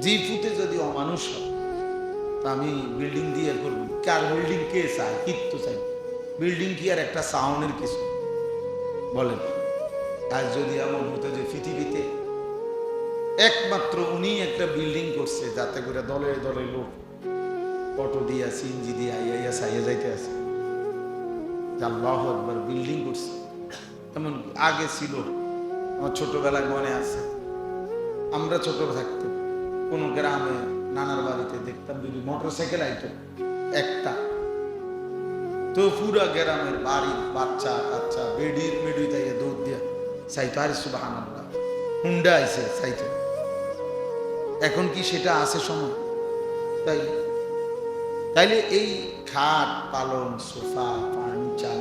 জি ফুটে যদি অমানুষ হয় তা আমি বিল্ডিং দিয়ে করবো। কার বিল্ডিং কে চায়? কিত্ত চাই বিল্ডিং কি আর একটা সাউন্ডের কিছু বলেন? আর যদি এমন হতো যে পৃথিবীতে একমাত্র উনি একটা বিল্ডিং করছে যাতে করে দলে দলে লোক অটো দিয়া সিএনজি দিয়ে আইয়া সাইয়া যাইতে আছে, আল্লাহু আকবার, বিল্ডিং করছে। এমন আগে ছিল, আমার ছোটবেলায় মনে আছে, আমরা ছোট থাকতে কোনো গ্রামে নানার বাড়িতে দেখতাম যদি মোটরসাইকেল আইতো একটা, তো পুরা গ্রামের বাড়ির বাচ্চা কাচ্চা বেডির মেডি তাইয়া দৌড় দিয়া চাইতো, আরে সুবহানাল্লাহ হুন্ডা আইছে চাইতো। এখন কি সেটা আছে সময়? তাইলে এই খাট পালং সোফা ফার্নিচার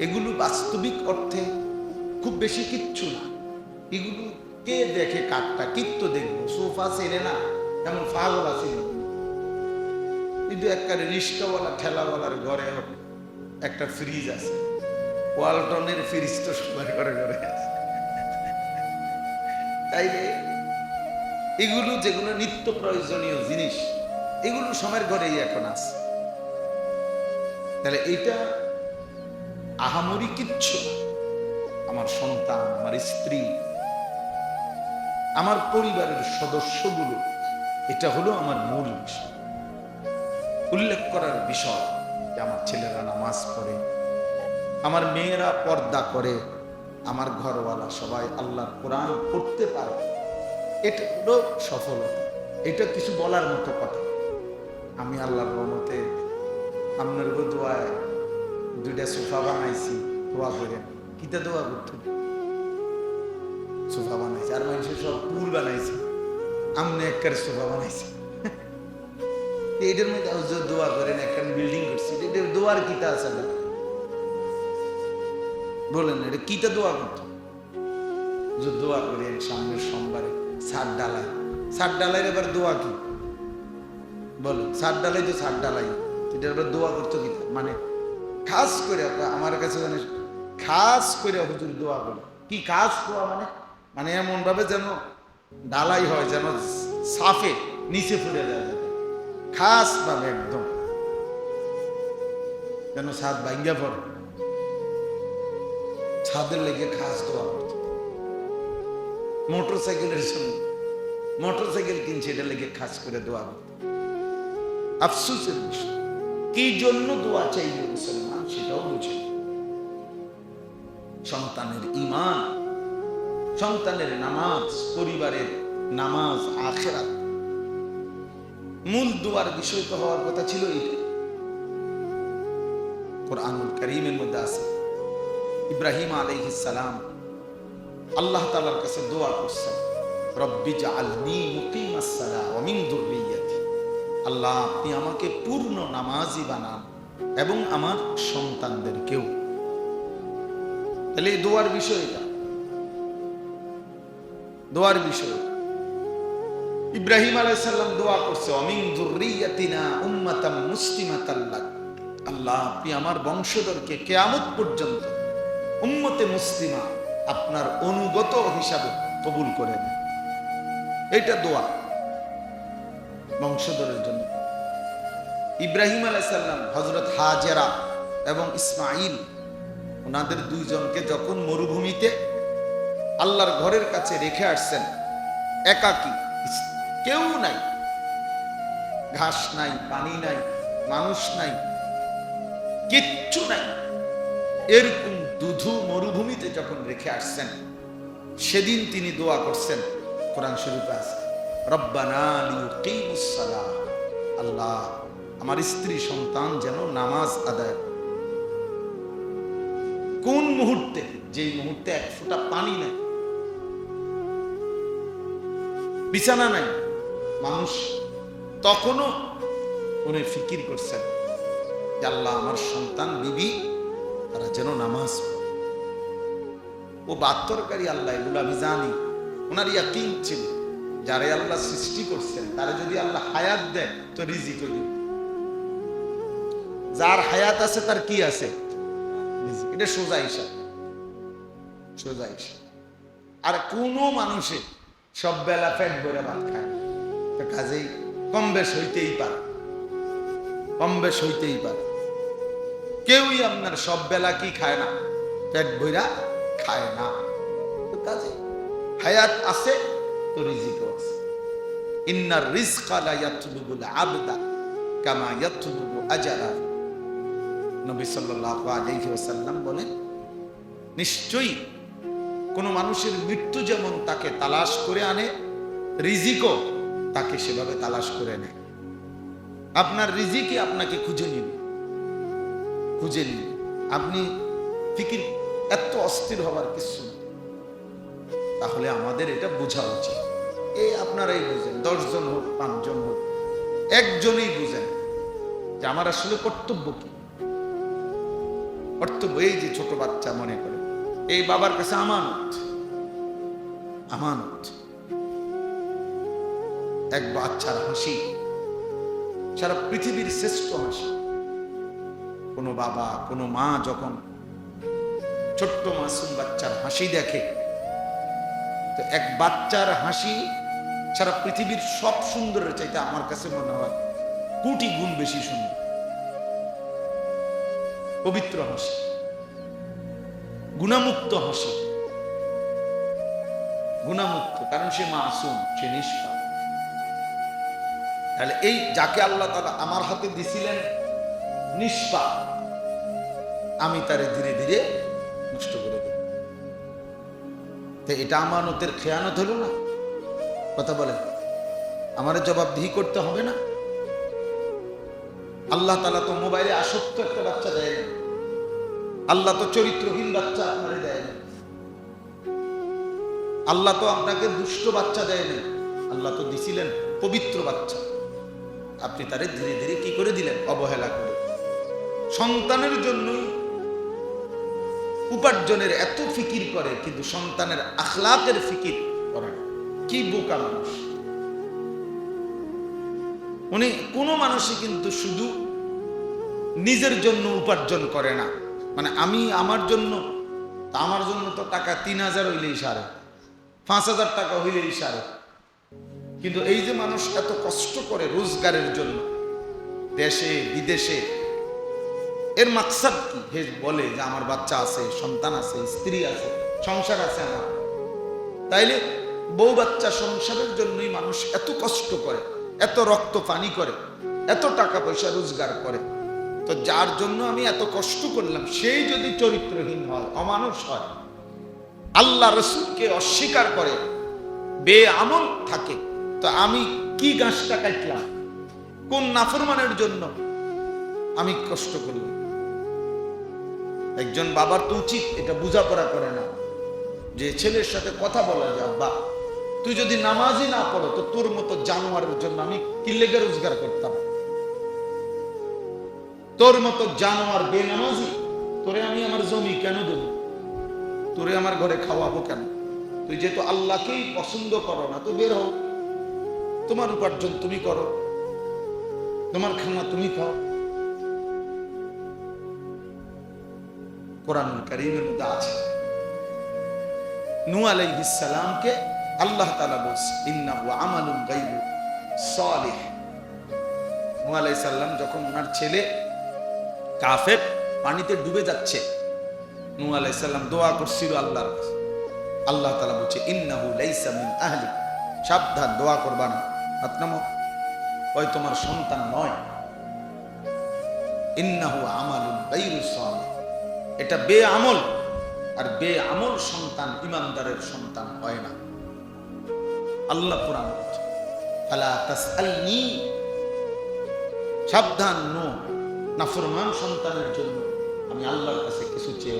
এগুলো বাস্তবিক অর্থে খুব বেশি কিচ্ছু না। এগুলো কে দেখে? কাঠটা কিত্ত দেখবো, সোফা ছেড়ে না এমন পাগল আছে। কিন্তু একটা রিক্সাওয়ালা ঠেলাওয়ালার ঘরে একটা ফ্রিজ আছে, ওয়ালটনের ফ্রিজ তো সবার ঘরে ঘরে আছে। তাইলে এগুলো যেগুলো নিত্য প্রয়োজনীয় জিনিস, এগুলো সবার ঘরেই এখন আছে। তাহলে এটা আহামরি কিচ্ছু না। আমার সন্তান, আমার স্ত্রী, আমার পরিবারের সদস্যগুলো, এটা হলো আমার মূল বিষয়। উল্লেখ করার বিষয় যে আমার ছেলেরা নামাজ পড়ে, আমার মেয়েরা পর্দা করে, আমার ঘরওয়ালা সবাই আল্লাহর কোরআন পড়তে পারে, এটা হলো সফলতা। এটা কিছু বলার মতো কথা। আমি আল্লাহর রহমতে আপনার দোয়ায় দুইটা সোফা বানাইছি, দোয়া করে কিতা দোয়া করতে সোফা বানাইছে, আর মানুষের সব পুল বানাইছে, আমনে একটা সোফা বানাইছে। এটার মধ্যে দোয়া করেন, একটা বিল্ডিং করছি, এটার দোয়ার কিতা আছে না বলেন? এটা কিতা দোয়া করতো? দোয়া করেন সামনের সোমবারে ছাদ ডালাই, ছাদ ডালাই এবার দোয়া কি বলো? ছাদ ডালাই তো ছাদ ডালাই, এটার এবার দোয়া করতো কিতা? মানে খাস করে আমার কাছে মানে খাস করে হুজুর দোয়া করে কি খাস দোয়া মানে? মানে এমন ভাবে যেন ডালাই হয়, যেন সাফে নিচে ফুলে যায়, খাস ভাবে একদম যেন ছাদ ভাঙ্গা পড়ে, ছাদের লেগে খাস দোয়া করত। মোটরসাইকেলের জন্য মোটরসাইকেল কিনছে, এটা লেগে খাস করে দোয়া করত। আফসোসের বিষয়, কি জন্য দোয়া চাইবে মুসলমান সেটাও বুঝে। সন্তানের ঈমান, সন্তানের নামাজ, পরিবারের নামাজ, আখিরাত, মূল দোয়ার বিষয় তো হওয়ার কথা ছিল। এটা কুরআনুল কারীমের মধ্যে আছে, ইব্রাহিম আলাইহিস সালাম আল্লাহ তাআলার কাছে দোয়া করছেন, রব্বি জাআলনি মুকিমাস সালাহ ওয়া মিন যুররিয়্যাতি, আল্লাহ আপনি আমাকে পূর্ণ নামাজি বানান এবং আমার সন্তানদেরকেও। তাহলে এই দোয়ার বিষয়, এটা দোয়ার বিষয়। ইব্রাহিম আলাইহিস সালাম দোয়া করছে, ওয়া মিন যুররিয়্যাতিনা উম্মাতাম মুসলিমাতাল লাক, আল্লাহ আপনি আমার বংশধরকে কিয়ামত পর্যন্ত উম্মতে মুসলিমা আপনার অনুগত হিসাবে কবুল করেন। এটা দোয়া বংশধরের জন্য। ইব্রাহিম আলাইহিস সালাম হযরত হাজেরা এবং ইসমাঈল ওনাদের দুইজনকে যখন মরুভূমিতে আল্লাহর ঘরের কাছে রেখে আসছেন, একাকী, কেউ নাই, ঘাস নাই, পানি নাই, মানুষ নাই, কিচ্ছু নাই, এরকম দুধু মরুভূমিতে যখন রেখে আসছেন, সেদিন তিনি দোয়া করছেন, কোরআন শরীফে আছে, রব্বানা লিয়ুকিমুস সালাহ, আল্লাহ আমার স্ত্রী সন্তান যেন নামাজ আদায়। কোন মুহূর্তে? যেই মুহূর্তে এক ফোঁটা পানি নাই, বিছানা নাই, মানুষ, তখনও উনি ফিকির করছেন যে আল্লাহ আমার সন্তান বিবি তারা যেন নামাজ পড়ে। ও বাত্তরকারী আল্লাহ, এগুলো আমি জানি। ওনার ইয়াকিন ছিল যারে আল্লাহ সৃষ্টি করছেন তারা যদি আল্লাহ হায়াত দেয় তো রিজিক হইবে, যার হায়াত আছে তার কি আছে? এটা সোজা হিসাব, সোজা হিসাব। আর কোনো মানুষে সব বেলা পেট ভরে ভাত খায়, তো কাজেই কম বেশ হইতেই পারে, কম বেশ হইতেই পারে। কেউই আপনার সব বেলা কি খায় না, পেট ভরা খায় না। তো কাজে হায়াত আছে তো রিজিকও আছে। ইন্নার রিজকা লা ইয়াতলুবুল আবদা কামা ইয়াতলুবু আজারা। নবী সাল্লাল্লাহু আলাইহি ওয়াসাল্লাম বলেন, নিশ্চয়ই কোন মানুষের মৃত্যু যেমন তাকে তালাশ করে আনে, রিজিকও তাকে সেভাবে তালাশ করে নেয়। আপনার রিজিকই আপনাকে খুঁজে নিবে, খুঁজে নিবে। আপনি ফিকির এত অস্থির হবার কিছু না। তাহলে আমাদের এটা বোঝা উচিত। এই আপনারাই বুঝেন, 10 জন হোক, 5 জন হোক, একজনই বুঝেন যে আমার আসলে কর্তব্য কি। কর্তব্য এই যে ছোট বাচ্চা মনে করে এই বাবার কাছে আমানত, আমানত। এক বাচ্চার হাসি সারা পৃথিবীর শ্রেষ্ঠ হাসি। কোনো বাবা কোনো মা যখন ছোট্ট মাসুম বাচ্চার হাসি দেখে, তো এক বাচ্চার হাসি সারা পৃথিবীর সব সুন্দরের চাইতে আমার কাছে মনে হয় কোটি গুণ বেশি সুন্দর। পবিত্র হাসি, গুণামুক্ত হাসি, গুণামুক্ত, কারণ সে মাসুম, সে নিষ্পাপ। তাহলে এই যাকে আল্লাহ তাআলা আমার হাতে দিছিলেন নিষ্পাপ, আমি তারে ধীরে ধীরে নষ্ট করে দেব। তো এটা আমানতের খেয়ানত হলো না? কথা বলেন, আমারে জবাবদিহি করতে হবে না? আল্লাহ তাআলা তো মোবাইলে আসক্ত একটা বাচ্চা দেয় না, আল্লাহ তো চরিত্রহীন বাচ্চা আপনারে দেয় না, আল্লাহ তো আপনাকে দুষ্ট বাচ্চা দেয় না, আল্লাহ তো দিছিলেন পবিত্র বাচ্চা। আপনি তারে ধীরে ধীরে কি করে দিলেন? অবহেলা করে। সন্তানের জন্যই উপার্জনের এত ফিকির করে, কিন্তু সন্তানের আখলাকের ফিকির করে না। কি বোকা মানুষ! উনি কোনো মানুষই কিন্তু শুধু নিজের জন্য উপার্জন করে না, মানে আমি আমার জন্য, আমার জন্য তো টাকা 3000 হইলেই সারে, 5000 টাকা হইলেই সারে। কিন্তু এই যে মানুষ এত কষ্ট করে রোজগারের জন্য দেশে বিদেশে, এর মাকসাদ কি? হে বলে যে আমার বাচ্চা আছে, সন্তান আছে, স্ত্রী আছে, সংসার আছে আমার। তাইলে বউ বাচ্চা সংসারের জন্যই মানুষ এত কষ্ট করে, এত রক্ত পানি করে, এত টাকা পয়সা রোজগার করে। তো যার জন্য আমি এত কষ্ট করলাম, সেই যদি চরিত্রহীন হয়, অমানুষ হয়, আল্লাহ রসুলকে অস্বীকার করে, বেআমল থাকে, তো আমি কি গাছটা কাটলাম? কোন নাফরমানের জন্য আমি কষ্ট করলাম? একজন বাবার তো উচিত এটা বোঝাপড়া করে না, যে ছেলের সাথে কথা বলা যায়, আব্বা তুই যদি নামাজই না পড়ো তো তোর মতো জানোয়ারের জন্য আমি কি লেগে রোজগার করতাম? তোর মতো জানোয়ার বেনামাজি, তোরে আমি আমার জমি কেন দেব? তোরে আমার ঘরে খাওয়াবো কেন? তুই যেহেতু আল্লাহকেই পছন্দ করো না, তো বের হও, তোমার উপার্জন তুমি করো, তোমার খানা তুমি খাও। কোরআনুল কারীমের মধ্যে আছে নূহ আলাইহিস সালামকে আল্লাহ তাআলা বলছে ইন্নাহু আমালুন গায়রু সালিহ। নূহ আলাইহিস সালাম যখন ওনার ছেলে কাফের পানিতে ডুবে যাচ্ছে, নূহ আলাইহিস সালাম দোয়া করছিল আল্লাহর কাছে। আল্লাহ তাআলা বলছে ইন্নাহু লাইসা মিন আহলি, সাবধান, দোয়া করবা না, আপনামো ওই তোমার সন্তান নয়। ইন্নাহু আমালুন গায়রু সালিহ, এটা বেআমল, আর বেআমল সন্তান ইমানদারের সন্তান হয় না। আল্লাহ কোরআন বলছে ফালা তাসআলনি, সাবধান, নো নাফরমান সন্তানের জন্য আমি আল্লাহর কাছে কিছু চেয়ে